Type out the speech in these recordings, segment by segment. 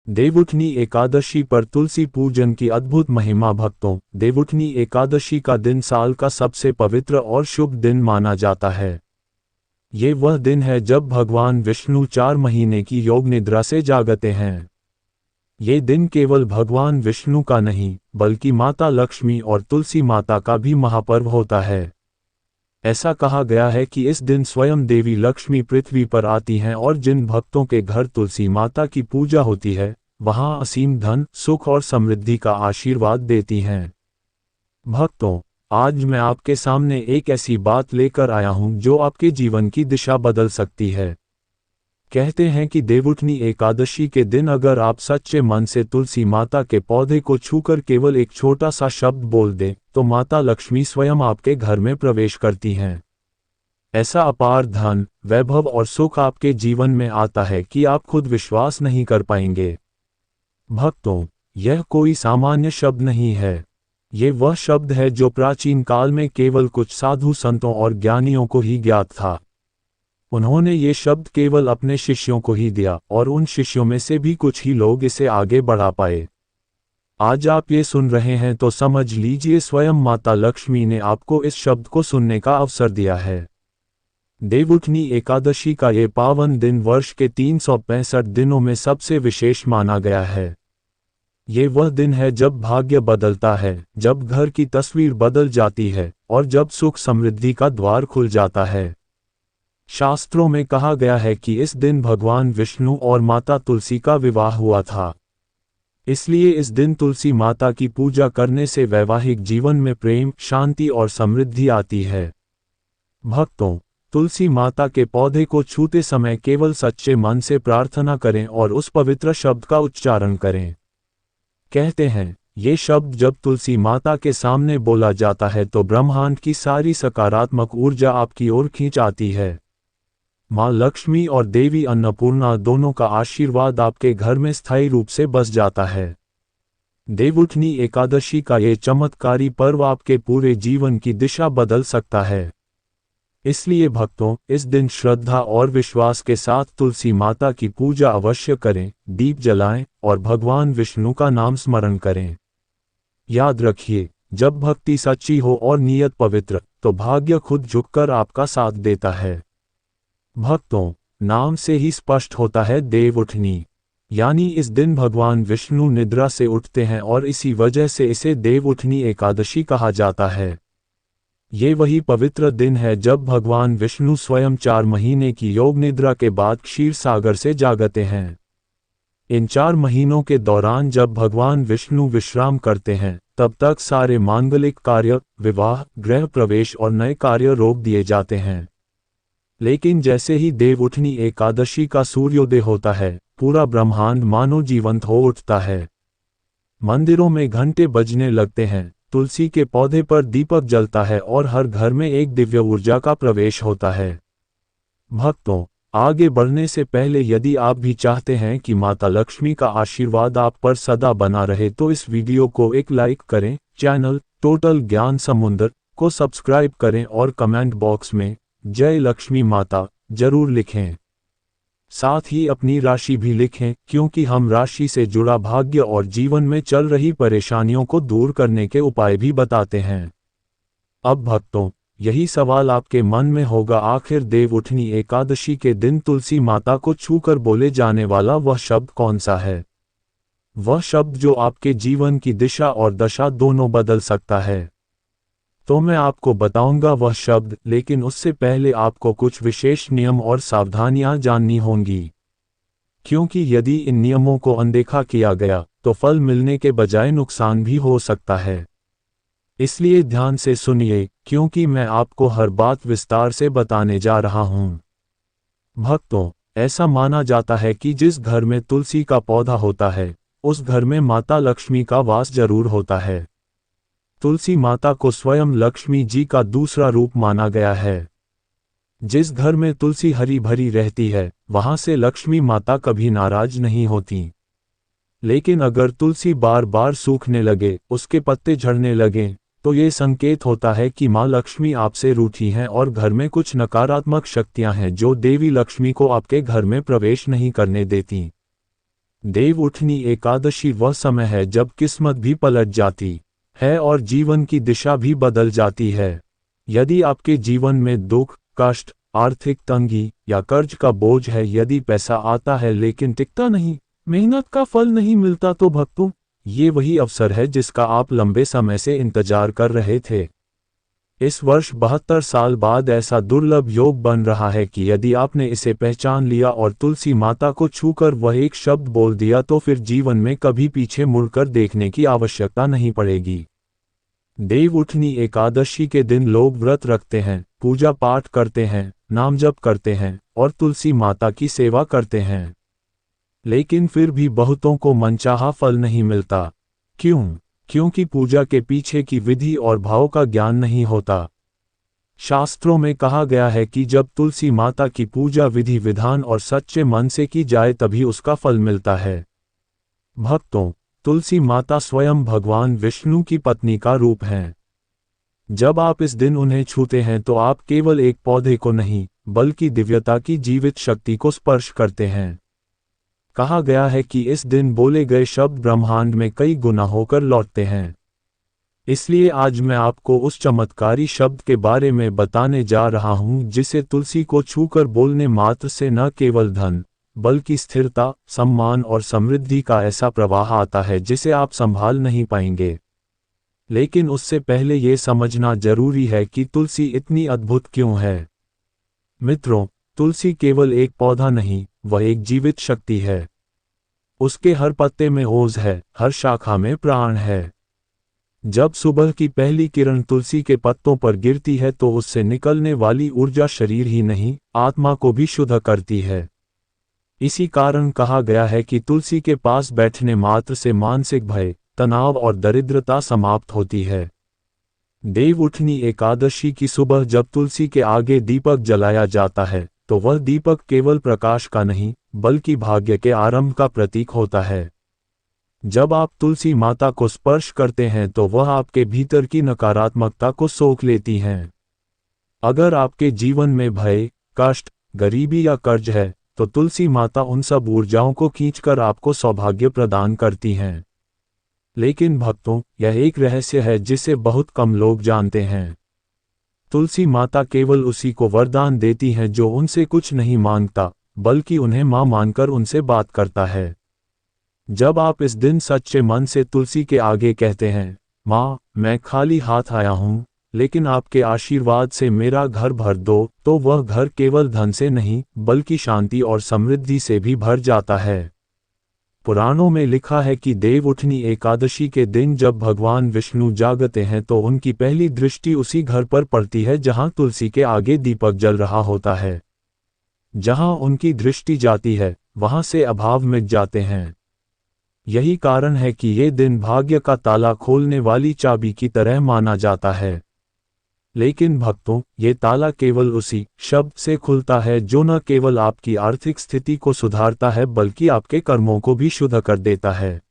देवउठनी एकादशी पर तुलसी पूजन की अद्भुत महिमा। भक्तों, देवउठनी एकादशी का दिन साल का सबसे पवित्र और शुभ दिन माना जाता है। ये वह दिन है जब भगवान विष्णु 4 महीने की योग निद्रा से जागते हैं। ये दिन केवल भगवान विष्णु का नहीं, बल्कि माता लक्ष्मी और तुलसी माता का भी महापर्व होता है। ऐसा कहा गया है कि इस दिन स्वयं देवी लक्ष्मी पृथ्वी पर आती हैं और जिन भक्तों के घर तुलसी माता की पूजा होती है, वहां असीम धन, सुख और समृद्धि का आशीर्वाद देती हैं। भक्तों, आज मैं आपके सामने एक ऐसी बात लेकर आया हूं जो आपके जीवन की दिशा बदल सकती है। कहते हैं कि देवउठनी एकादशी के दिन अगर आप सच्चे मन से तुलसी माता के पौधे को छूकर केवल एक छोटा सा शब्द बोल दें, तो माता लक्ष्मी स्वयं आपके घर में प्रवेश करती हैं। ऐसा अपार धन, वैभव और सुख आपके जीवन में आता है कि आप खुद विश्वास नहीं कर पाएंगे। भक्तों, यह कोई सामान्य शब्द नहीं है। ये वह शब्द है जो प्राचीन काल में केवल कुछ साधु संतों और ज्ञानियों को ही ज्ञात था। उन्होंने ये शब्द केवल अपने शिष्यों को ही दिया और उन शिष्यों में से भी कुछ ही लोग इसे आगे बढ़ा पाए। आज आप ये सुन रहे हैं तो समझ लीजिए स्वयं माता लक्ष्मी ने आपको इस शब्द को सुनने का अवसर दिया है। देवउठनी एकादशी का ये पावन दिन वर्ष के 365 दिनों में सबसे विशेष माना गया है। ये वह दिन है जब भाग्य बदलता है, जब घर की तस्वीर बदल जाती है और जब सुख समृद्धि का द्वार खुल जाता है। शास्त्रों में कहा गया है कि इस दिन भगवान विष्णु और माता तुलसी का विवाह हुआ था। इसलिए इस दिन तुलसी माता की पूजा करने से वैवाहिक जीवन में प्रेम, शांति और समृद्धि आती है। भक्तों, तुलसी माता के पौधे को छूते समय केवल सच्चे मन से प्रार्थना करें और उस पवित्र शब्द का उच्चारण करें। कहते हैं, ये शब्द जब तुलसी माता के सामने बोला जाता है तो ब्रह्मांड की सारी सकारात्मक ऊर्जा आपकी ओर खींच आती है। माँ लक्ष्मी और देवी अन्नपूर्णा दोनों का आशीर्वाद आपके घर में स्थायी रूप से बस जाता है। देवउठनी एकादशी का ये चमत्कारी पर्व आपके पूरे जीवन की दिशा बदल सकता है। इसलिए भक्तों, इस दिन श्रद्धा और विश्वास के साथ तुलसी माता की पूजा अवश्य करें, दीप जलाएं और भगवान विष्णु का नाम स्मरण करें। याद रखिए, जब भक्ति सच्ची हो और नियत पवित्र, तो भाग्य खुद झुककर आपका साथ देता है। भक्तों, नाम से ही स्पष्ट होता है देवउठनी, यानी इस दिन भगवान विष्णु निद्रा से उठते हैं और इसी वजह से इसे देवउठनी एकादशी कहा जाता है। ये वही पवित्र दिन है जब भगवान विष्णु स्वयं 4 महीने की योग निद्रा के बाद क्षीर सागर से जागते हैं। इन 4 महीनों के दौरान जब भगवान विष्णु विश्राम करते हैं, तब तक सारे मांगलिक कार्य, विवाह, गृह प्रवेश और नए कार्य रोक दिए जाते हैं। लेकिन जैसे ही देवउठनी एकादशी का सूर्योदय होता है, पूरा ब्रह्मांड मानो जीवंत हो उठता है। मंदिरों में घंटे बजने लगते हैं, तुलसी के पौधे पर दीपक जलता है और हर घर में एक दिव्य ऊर्जा का प्रवेश होता है। भक्तों, आगे बढ़ने से पहले यदि आप भी चाहते हैं कि माता लक्ष्मी का आशीर्वाद आप पर सदा बना रहे तो इस वीडियो को एक लाइक करें, चैनल टोटल ज्ञान समुद्र को सब्सक्राइब करें और कमेंट बॉक्स में जय लक्ष्मी माता जरूर लिखें। साथ ही अपनी राशि भी लिखें, क्योंकि हम राशि से जुड़ा भाग्य और जीवन में चल रही परेशानियों को दूर करने के उपाय भी बताते हैं। अब भक्तों, यही सवाल आपके मन में होगा, आखिर देवउठनी एकादशी के दिन तुलसी माता को छूकर बोले जाने वाला वह शब्द कौन सा है? वह शब्द जो आपके जीवन की दिशा और दशा दोनों बदल सकता है। तो मैं आपको बताऊंगा वह शब्द, लेकिन उससे पहले आपको कुछ विशेष नियम और सावधानियां जाननी होंगी। क्योंकि यदि इन नियमों को अनदेखा किया गया तो फल मिलने के बजाय नुकसान भी हो सकता है। इसलिए ध्यान से सुनिए, क्योंकि मैं आपको हर बात विस्तार से बताने जा रहा हूं। भक्तों, ऐसा माना जाता है कि जिस घर में तुलसी का पौधा होता है, उस घर में माता लक्ष्मी का वास जरूर होता है। तुलसी माता को स्वयं लक्ष्मी जी का दूसरा रूप माना गया है। जिस घर में तुलसी हरी भरी रहती है, वहां से लक्ष्मी माता कभी नाराज नहीं होती। लेकिन अगर तुलसी बार बार सूखने लगे, उसके पत्ते झड़ने लगें, तो ये संकेत होता है कि माँ लक्ष्मी आपसे रूठी हैं और घर में कुछ नकारात्मक शक्तियां हैं जो देवी लक्ष्मी को आपके घर में प्रवेश नहीं करने देती। देव उठनी एकादशी वह समय है जब किस्मत भी पलट जाती है और जीवन की दिशा भी बदल जाती है। यदि आपके जीवन में दुख, कष्ट, आर्थिक तंगी या कर्ज का बोझ है, यदि पैसा आता है लेकिन टिकता नहीं, मेहनत का फल नहीं मिलता, तो भक्तों, ये वही अवसर है जिसका आप लंबे समय से इंतजार कर रहे थे। इस वर्ष 72 साल बाद ऐसा दुर्लभ योग बन रहा है कि यदि आपने इसे पहचान लिया और तुलसी माता को छूकर वह एक शब्द बोल दिया, तो फिर जीवन में कभी पीछे मुड़कर देखने की आवश्यकता नहीं पड़ेगी। देव उठनी एकादशी के दिन लोग व्रत रखते हैं, पूजा पाठ करते हैं, नाम जप करते हैं और तुलसी माता की सेवा करते हैं। लेकिन फिर भी बहुतों को मनचाहा फल नहीं मिलता। क्यों? क्योंकि पूजा के पीछे की विधि और भाव का ज्ञान नहीं होता। शास्त्रों में कहा गया है कि जब तुलसी माता की पूजा विधि विधान और सच्चे मन से की जाए तभी उसका फल मिलता है। भक्तों, तुलसी माता स्वयं भगवान विष्णु की पत्नी का रूप हैं। जब आप इस दिन उन्हें छूते हैं तो आप केवल एक पौधे को नहीं, बल्कि दिव्यता की जीवित शक्ति को स्पर्श करते हैं। कहा गया है कि इस दिन बोले गए शब्द ब्रह्मांड में कई गुना होकर लौटते हैं। इसलिए आज मैं आपको उस चमत्कारी शब्द के बारे में बताने जा रहा हूं जिसे तुलसी को छूकर बोलने मात्र से न केवल धन, बल्कि स्थिरता, सम्मान और समृद्धि का ऐसा प्रवाह आता है जिसे आप संभाल नहीं पाएंगे। लेकिन उससे पहले ये समझना जरूरी है कि तुलसी इतनी अद्भुत क्यों है। मित्रों, तुलसी केवल एक पौधा नहीं, वह एक जीवित शक्ति है। उसके हर पत्ते में ओज है, हर शाखा में प्राण है। जब सुबह की पहली किरण तुलसी के पत्तों पर गिरती है तो उससे निकलने वाली ऊर्जा शरीर ही नहीं, आत्मा को भी शुद्ध करती है। इसी कारण कहा गया है कि तुलसी के पास बैठने मात्र से मानसिक भय, तनाव और दरिद्रता समाप्त होती है। देव उठनी एकादशी की सुबह जब तुलसी के आगे दीपक जलाया जाता है, तो वह दीपक केवल प्रकाश का नहीं, बल्कि भाग्य के आरंभ का प्रतीक होता है। जब आप तुलसी माता को स्पर्श करते हैं तो वह आपके भीतर की नकारात्मकता को सोख लेती हैं। अगर आपके जीवन में भय, कष्ट, गरीबी या कर्ज है, तो तुलसी माता उन सब ऊर्जाओं को खींचकर आपको सौभाग्य प्रदान करती हैं। लेकिन भक्तों, यह एक रहस्य है जिसे बहुत कम लोग जानते हैं। तुलसी माता केवल उसी को वरदान देती हैं जो उनसे कुछ नहीं मांगता, बल्कि उन्हें मां मानकर उनसे बात करता है। जब आप इस दिन सच्चे मन से तुलसी के आगे कहते हैं, मां, मैं खाली हाथ आया हूं, लेकिन आपके आशीर्वाद से मेरा घर भर दो, तो वह घर केवल धन से नहीं, बल्कि शांति और समृद्धि से भी भर जाता है। पुराणों में लिखा है कि देव उठनी एकादशी के दिन जब भगवान विष्णु जागते हैं तो उनकी पहली दृष्टि उसी घर पर पड़ती है जहां तुलसी के आगे दीपक जल रहा होता है। जहां उनकी दृष्टि जाती है, वहां से अभाव मिट जाते हैं। यही कारण है कि ये दिन भाग्य का ताला खोलने वाली चाबी की तरह माना जाता है। लेकिन भक्तों, ये ताला केवल उसी शब्द से खुलता है जो न केवल आपकी आर्थिक स्थिति को सुधारता है बल्कि आपके कर्मों को भी शुद्ध कर देता है।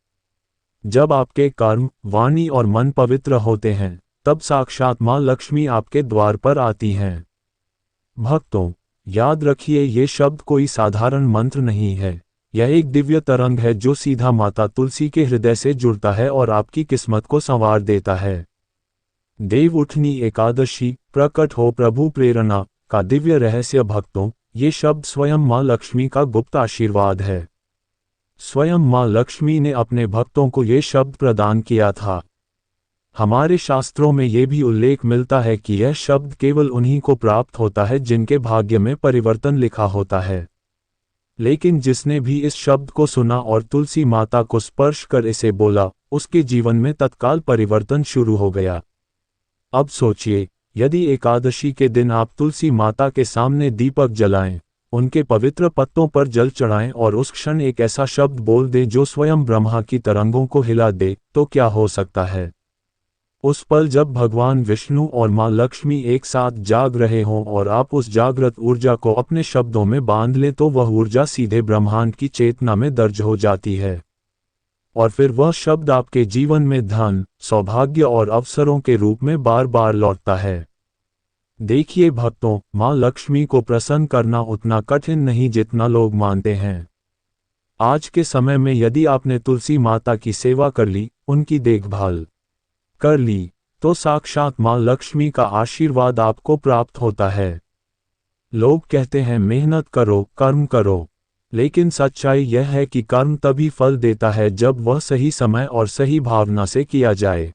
जब आपके कर्म, वाणी और मन पवित्र होते हैं, तब साक्षात मां लक्ष्मी आपके द्वार पर आती हैं। भक्तों, याद रखिए, ये शब्द कोई साधारण मंत्र नहीं है। यह एक दिव्य तरंग है जो सीधा माता तुलसी के हृदय से जुड़ता है और आपकी किस्मत को संवार देता है। देव उठनी एकादशी, प्रकट हो प्रभु प्रेरणा का दिव्य रहस्य। भक्तों, ये शब्द स्वयं मां लक्ष्मी का गुप्त आशीर्वाद है। स्वयं मां लक्ष्मी ने अपने भक्तों को ये शब्द प्रदान किया था। हमारे शास्त्रों में ये भी उल्लेख मिलता है कि यह शब्द केवल उन्हीं को प्राप्त होता है जिनके भाग्य में परिवर्तन लिखा होता है। लेकिन जिसने भी इस शब्द को सुना और तुलसी माता को स्पर्श कर इसे बोला, उसके जीवन में तत्काल परिवर्तन शुरू हो गया। अब सोचिए, यदि एकादशी के दिन आप तुलसी माता के सामने दीपक जलाएं, उनके पवित्र पत्तों पर जल चढ़ाएं और उस क्षण एक ऐसा शब्द बोल दें जो स्वयं ब्रह्मा की तरंगों को हिला दे, तो क्या हो सकता है? उस पल जब भगवान विष्णु और मां लक्ष्मी एक साथ जाग रहे हों और आप उस जागृत ऊर्जा को अपने शब्दों में बांध लें, तो वह ऊर्जा सीधे ब्रह्मांड की चेतना में दर्ज हो जाती है। और फिर वह शब्द आपके जीवन में धन, सौभाग्य और अवसरों के रूप में बार बार लौटता है। देखिए भक्तों, मां लक्ष्मी को प्रसन्न करना उतना कठिन नहीं जितना लोग मानते हैं। आज के समय में यदि आपने तुलसी माता की सेवा कर ली, उनकी देखभाल कर ली, तो साक्षात माँ लक्ष्मी का आशीर्वाद आपको प्राप्त होता है। लोग कहते हैं मेहनत करो, कर्म करो, लेकिन सच्चाई यह है कि कर्म तभी फल देता है जब वह सही समय और सही भावना से किया जाए।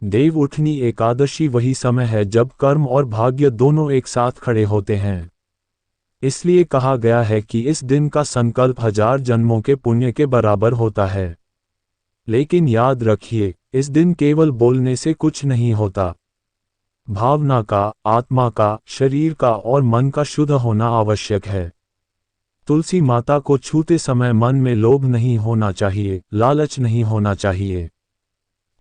देवउठनी एकादशी वही समय है जब कर्म और भाग्य दोनों एक साथ खड़े होते हैं। इसलिए कहा गया है कि इस दिन का संकल्प 1000 जन्मों के पुण्य के बराबर होता है। लेकिन याद रखिए, इस दिन केवल बोलने से कुछ नहीं होता। भावना का, आत्मा का, शरीर का और मन का शुद्ध होना आवश्यक है। तुलसी माता को छूते समय मन में लोभ नहीं होना चाहिए, लालच नहीं होना चाहिए।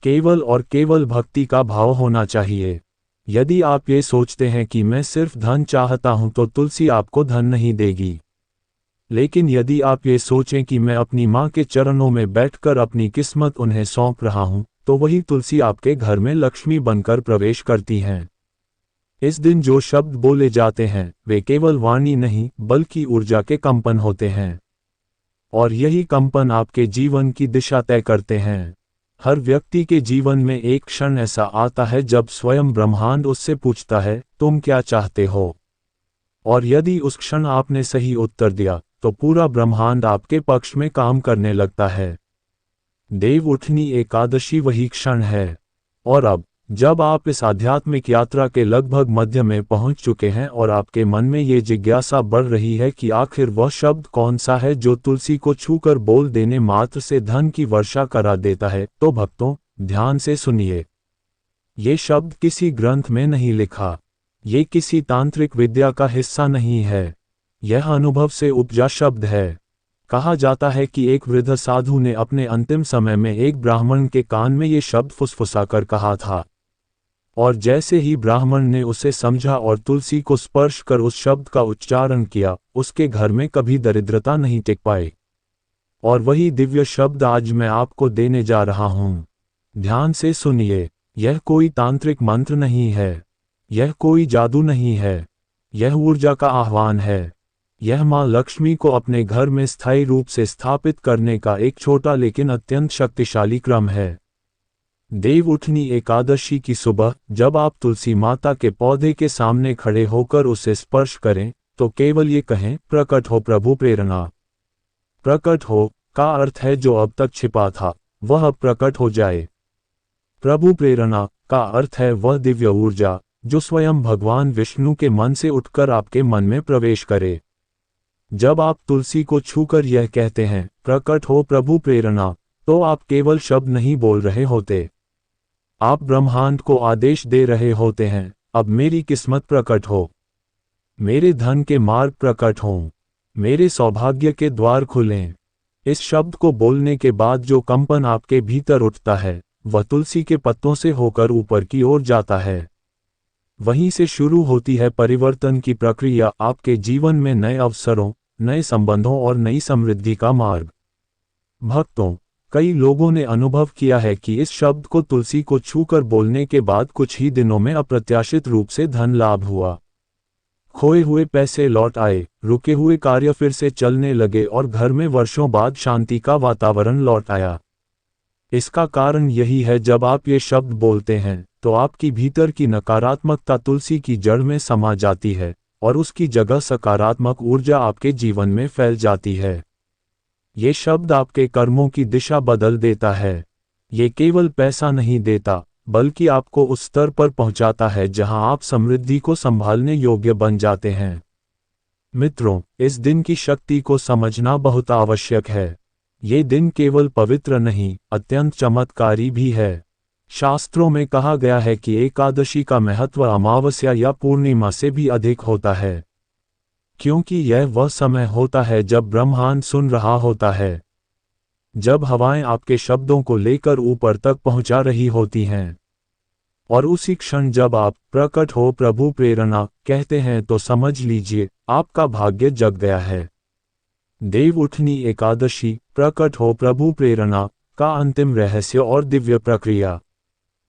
केवल और केवल भक्ति का भाव होना चाहिए। यदि आप ये सोचते हैं कि मैं सिर्फ धन चाहता हूं तो तुलसी आपको धन नहीं देगी। लेकिन यदि आप ये सोचें कि मैं अपनी माँ के चरणों में बैठकर अपनी किस्मत उन्हें सौंप रहा हूं, तो वही तुलसी आपके घर में लक्ष्मी बनकर प्रवेश करती हैं। इस दिन जो शब्द बोले जाते हैं वे केवल वाणी नहीं बल्कि ऊर्जा के कंपन होते हैं, और यही कंपन आपके जीवन की दिशा तय करते हैं। हर व्यक्ति के जीवन में एक क्षण ऐसा आता है जब स्वयं ब्रह्मांड उससे पूछता है, तुम क्या चाहते हो? और यदि उस क्षण आपने सही उत्तर दिया तो पूरा ब्रह्मांड आपके पक्ष में काम करने लगता है। देवउठनी एकादशी वही क्षण है। और अब जब आप इस आध्यात्मिक यात्रा के लगभग मध्य में पहुंच चुके हैं और आपके मन में ये जिज्ञासा बढ़ रही है कि आखिर वह शब्द कौन सा है जो तुलसी को छूकर बोल देने मात्र से धन की वर्षा करा देता है, तो भक्तों, ध्यान से सुनिए। ये शब्द किसी ग्रंथ में नहीं लिखा, ये किसी तांत्रिक विद्या का हिस्सा नहीं है, यह अनुभव से उपजा शब्द है। कहा जाता है कि एक वृद्ध साधु ने अपने अंतिम समय में एक ब्राह्मण के कान में ये शब्द फुसफुसाकर कहा था, और जैसे ही ब्राह्मण ने उसे समझा और तुलसी को स्पर्श कर उस शब्द का उच्चारण किया, उसके घर में कभी दरिद्रता नहीं टिक पाई। और वही दिव्य शब्द आज मैं आपको देने जा रहा हूं। ध्यान से सुनिए, यह कोई तांत्रिक मंत्र नहीं है, यह कोई जादू नहीं है, यह ऊर्जा का आह्वान है। यह माँ लक्ष्मी को अपने घर में स्थायी रूप से स्थापित करने का एक छोटा लेकिन अत्यंत शक्तिशाली क्रम है। देवउठनी एकादशी की सुबह जब आप तुलसी माता के पौधे के सामने खड़े होकर उसे स्पर्श करें, तो केवल ये कहें, प्रकट हो प्रभु प्रेरणा। प्रकट हो का अर्थ है जो अब तक छिपा था वह अब प्रकट हो जाए। प्रभु प्रेरणा का अर्थ है वह दिव्य ऊर्जा जो स्वयं भगवान विष्णु के मन से उठकर आपके मन में प्रवेश करे। जब आप तुलसी को छूकर यह कहते हैं, प्रकट हो प्रभु प्रेरणा, तो आप केवल शब्द नहीं बोल रहे होते, आप ब्रह्मांड को आदेश दे रहे होते हैं, अब मेरी किस्मत प्रकट हो, मेरे धन के मार्ग प्रकट हों, मेरे सौभाग्य के द्वार खुलें। इस शब्द को बोलने के बाद जो कंपन आपके भीतर उठता है वह तुलसी के पत्तों से होकर ऊपर की ओर जाता है। वहीं से शुरू होती है परिवर्तन की प्रक्रिया, आपके जीवन में नए अवसरों, नए संबंधों और नई समृद्धि का मार्ग। भक्तों, कई लोगों ने अनुभव किया है कि इस शब्द को तुलसी को छूकर बोलने के बाद कुछ ही दिनों में अप्रत्याशित रूप से धन लाभ हुआ। खोए हुए पैसे लौट आए, रुके हुए कार्य फिर से चलने लगे और घर में वर्षों बाद शांति का वातावरण लौट आया। इसका कारण यही है, जब आप ये शब्द बोलते हैं तो आपकी भीतर की नकारात्मकता तुलसी की जड़ में समा जाती है और उसकी जगह सकारात्मक ऊर्जा आपके जीवन में फैल जाती है। ये शब्द आपके कर्मों की दिशा बदल देता है। ये केवल पैसा नहीं देता, बल्कि आपको उस स्तर पर पहुंचाता है जहां आप समृद्धि को संभालने योग्य बन जाते हैं। मित्रों, इस दिन की शक्ति को समझना बहुत आवश्यक है। ये दिन केवल पवित्र नहीं, अत्यंत चमत्कारी भी है। शास्त्रों में कहा गया है कि एकादशी का महत्व अमावस्या या पूर्णिमा से भी अधिक होता है, क्योंकि यह वह समय होता है जब ब्रह्मांड सुन रहा होता है, जब हवाएं आपके शब्दों को लेकर ऊपर तक पहुंचा रही होती हैं। और उसी क्षण जब आप प्रकट हो प्रभु प्रेरणा कहते हैं तो समझ लीजिए आपका भाग्य जग गया है। देवउठनी एकादशी, प्रकट हो प्रभु प्रेरणा का अंतिम रहस्य और दिव्य प्रक्रिया।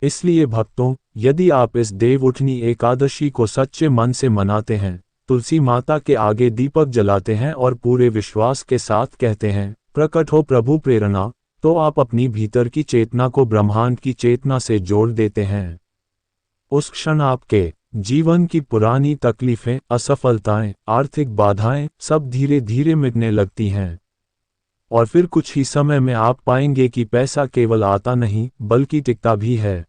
इसलिए भक्तों, यदि आप इस देवउठनी एकादशी को सच्चे मन से मनाते हैं, तुलसी माता के आगे दीपक जलाते हैं और पूरे विश्वास के साथ कहते हैं, प्रकट हो प्रभु प्रेरणा, तो आप अपनी भीतर की चेतना को ब्रह्मांड की चेतना से जोड़ देते हैं। उस क्षण आपके जीवन की पुरानी तकलीफें, असफलताएं, आर्थिक बाधाएं सब धीरे धीरे मिटने लगती हैं। और फिर कुछ ही समय में आप पाएंगे कि पैसा केवल आता नहीं बल्कि टिकता भी है,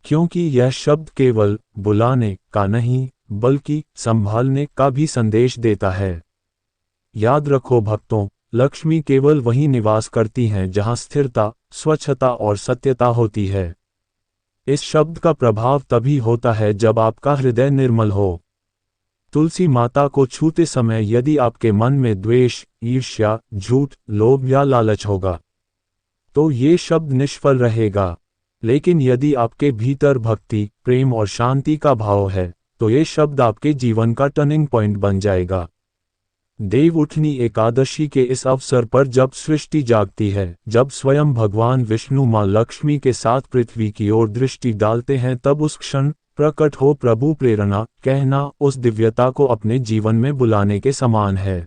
क्योंकि यह शब्द केवल बुलाने का नहीं बल्कि संभालने का भी संदेश देता है। याद रखो भक्तों, लक्ष्मी केवल वहीं निवास करती हैं जहां स्थिरता, स्वच्छता और सत्यता होती है। इस शब्द का प्रभाव तभी होता है जब आपका हृदय निर्मल हो। तुलसी माता को छूते समय यदि आपके मन में द्वेष, ईर्ष्या, झूठ, लोभ या लालच होगा, तो ये शब्द निष्फल रहेगा। लेकिन यदि आपके भीतर भक्ति, प्रेम और शांति का भाव है, तो ये शब्द आपके जीवन का टर्निंग पॉइंट बन जाएगा। देवउठनी एकादशी के इस अवसर पर जब सृष्टि जागती है, जब स्वयं भगवान विष्णु मां लक्ष्मी के साथ पृथ्वी की ओर दृष्टि डालते हैं, तब उस क्षण प्रकट हो प्रभु प्रेरणा कहना उस दिव्यता को अपने जीवन में बुलाने के समान है।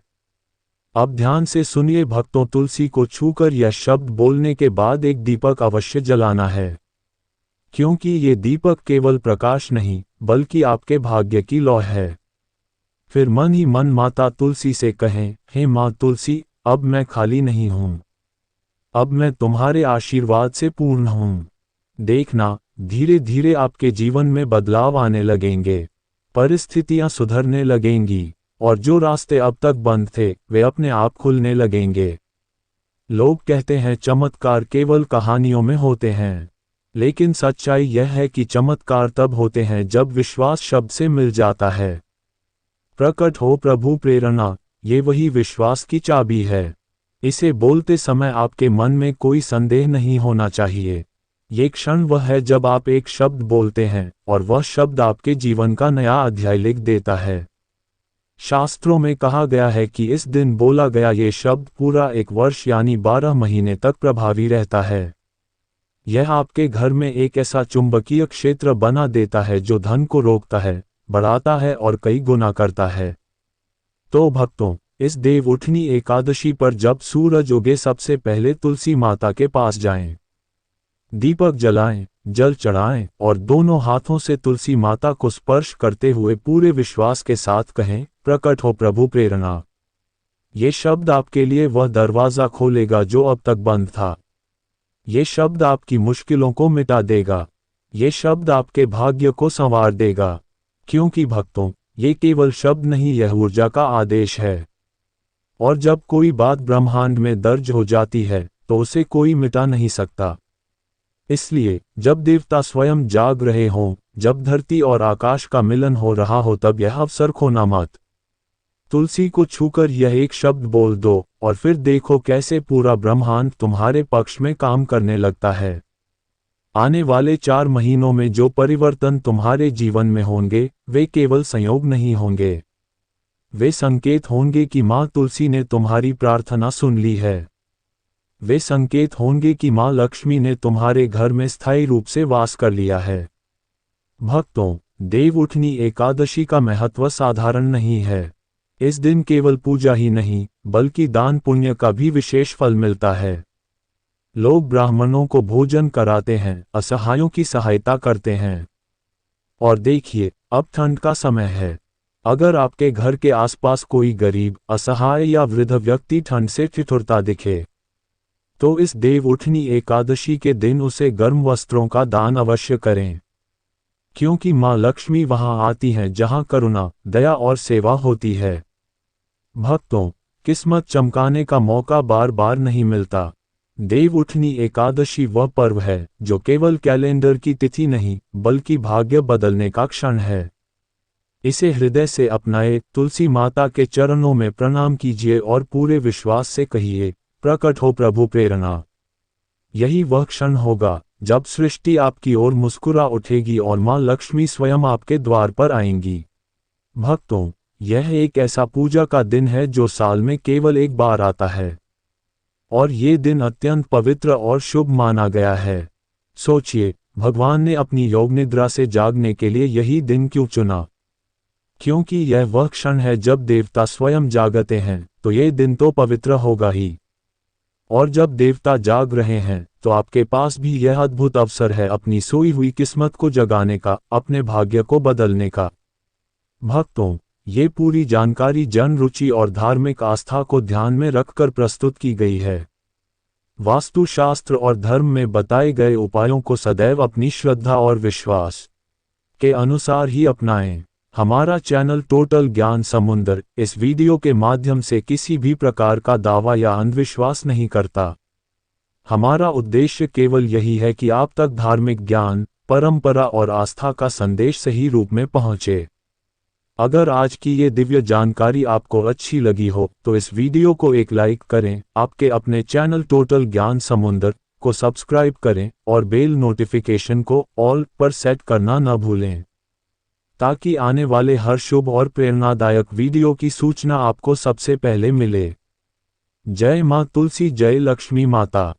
अब ध्यान से सुनिए भक्तों, तुलसी को छूकर यह शब्द बोलने के बाद एक दीपक अवश्य जलाना है, क्योंकि ये दीपक केवल प्रकाश नहीं बल्कि आपके भाग्य की लौ है। फिर मन ही मन माता तुलसी से कहें, हे माँ तुलसी, अब मैं खाली नहीं हूँ, अब मैं तुम्हारे आशीर्वाद से पूर्ण हूँ। देखना, धीरे धीरे आपके जीवन में बदलाव आने लगेंगे, परिस्थितियां सुधरने लगेंगी और जो रास्ते अब तक बंद थे वे अपने आप खुलने लगेंगे। लोग कहते हैं चमत्कार केवल कहानियों में होते हैं, लेकिन सच्चाई यह है कि चमत्कार तब होते हैं जब विश्वास शब्द से मिल जाता है। प्रकट हो प्रभु प्रेरणा, ये वही विश्वास की चाबी है। इसे बोलते समय आपके मन में कोई संदेह नहीं होना चाहिए। ये क्षण वह है जब आप एक शब्द बोलते हैं और वह शब्द आपके जीवन का नया अध्याय लिख देता है। शास्त्रों में कहा गया है कि इस दिन बोला गया ये शब्द पूरा 1 वर्ष यानी 12 महीने तक प्रभावी रहता है। यह आपके घर में एक ऐसा चुंबकीय क्षेत्र बना देता है जो धन को रोकता है, बढ़ाता है और कई गुना करता है। तो भक्तों, इस देवउठनी एकादशी पर जब सूरज उगे सबसे पहले तुलसी माता के पास जाएं, दीपक जलाएं, जल चढ़ाएं और दोनों हाथों से तुलसी माता को स्पर्श करते हुए पूरे विश्वास के साथ कहें, प्रकट हो प्रभु प्रेरणा। ये शब्द आपके लिए वह दरवाज़ा खोलेगा जो अब तक बंद था। ये शब्द आपकी मुश्किलों को मिटा देगा। ये शब्द आपके भाग्य को संवार देगा। क्योंकि भक्तों, ये केवल शब्द नहीं, यह ऊर्जा का आदेश है। और जब कोई बात ब्रह्मांड में दर्ज हो जाती है तो उसे कोई मिटा नहीं सकता। इसलिए जब देवता स्वयं जाग रहे हों, जब धरती और आकाश का मिलन हो रहा हो, तब यह अवसर खोना मत। तुलसी को छूकर यह एक शब्द बोल दो और फिर देखो कैसे पूरा ब्रह्मांड तुम्हारे पक्ष में काम करने लगता है। आने वाले 4 महीनों में जो परिवर्तन तुम्हारे जीवन में होंगे वे केवल संयोग नहीं होंगे, वे संकेत होंगे कि माँ तुलसी ने तुम्हारी प्रार्थना सुन ली है। वे संकेत होंगे कि माँ लक्ष्मी ने तुम्हारे घर में स्थायी रूप से वास कर लिया है। भक्तों, देवउठनी एकादशी का महत्व साधारण नहीं है। इस दिन केवल पूजा ही नहीं बल्कि दान पुण्य का भी विशेष फल मिलता है। लोग ब्राह्मणों को भोजन कराते हैं, असहायों की सहायता करते हैं। और देखिए, अब ठंड का समय है। अगर आपके घर के आसपास कोई गरीब, असहाय या वृद्ध व्यक्ति ठंड से ठिठुरता दिखे, तो इस देवउठनी एकादशी के दिन उसे गर्म वस्त्रों का दान अवश्य करें। क्योंकि माँ लक्ष्मी वहां आती हैं जहां करुणा, दया और सेवा होती है। भक्तों, किस्मत चमकाने का मौका बार बार नहीं मिलता। देवउठनी एकादशी वह पर्व है जो केवल कैलेंडर की तिथि नहीं बल्कि भाग्य बदलने का क्षण है। इसे हृदय से अपनाए, तुलसी माता के चरणों में प्रणाम कीजिए और पूरे विश्वास से कहिए, प्रकट हो प्रभु प्रेरणा। यही वह क्षण होगा जब सृष्टि आपकी ओर मुस्कुरा उठेगी और माँ लक्ष्मी स्वयं आपके द्वार पर आएंगी। भक्तों, यह एक ऐसा पूजा का दिन है जो साल में केवल एक बार आता है और ये दिन अत्यंत पवित्र और शुभ माना गया है। सोचिए, भगवान ने अपनी योग निद्रा से जागने के लिए यही दिन क्यों चुना? क्योंकि यह वह क्षण है जब देवता स्वयं जागते हैं, तो ये दिन तो पवित्र होगा ही। और जब देवता जाग रहे हैं तो आपके पास भी यह अद्भुत अवसर है अपनी सोई हुई किस्मत को जगाने का, अपने भाग्य को बदलने का। भक्तों, ये पूरी जानकारी जन रुचि और धार्मिक आस्था को ध्यान में रखकर प्रस्तुत की गई है। वास्तुशास्त्र और धर्म में बताए गए उपायों को सदैव अपनी श्रद्धा और विश्वास के अनुसार ही अपनाएं। हमारा चैनल टोटल ज्ञान समुंदर इस वीडियो के माध्यम से किसी भी प्रकार का दावा या अंधविश्वास नहीं करता। हमारा उद्देश्य केवल यही है कि आप तक धार्मिक ज्ञान, परंपरा और आस्था का संदेश सही रूप में पहुंचे। अगर आज की ये दिव्य जानकारी आपको अच्छी लगी हो तो इस वीडियो को एक लाइक करें, आपके अपने चैनल टोटल ज्ञान समुंदर को सब्सक्राइब करें और बेल नोटिफिकेशन को ऑल पर सेट करना न भूलें, ताकि आने वाले हर शुभ और प्रेरणादायक वीडियो की सूचना आपको सबसे पहले मिले। जय मां तुलसी, जय लक्ष्मी माता।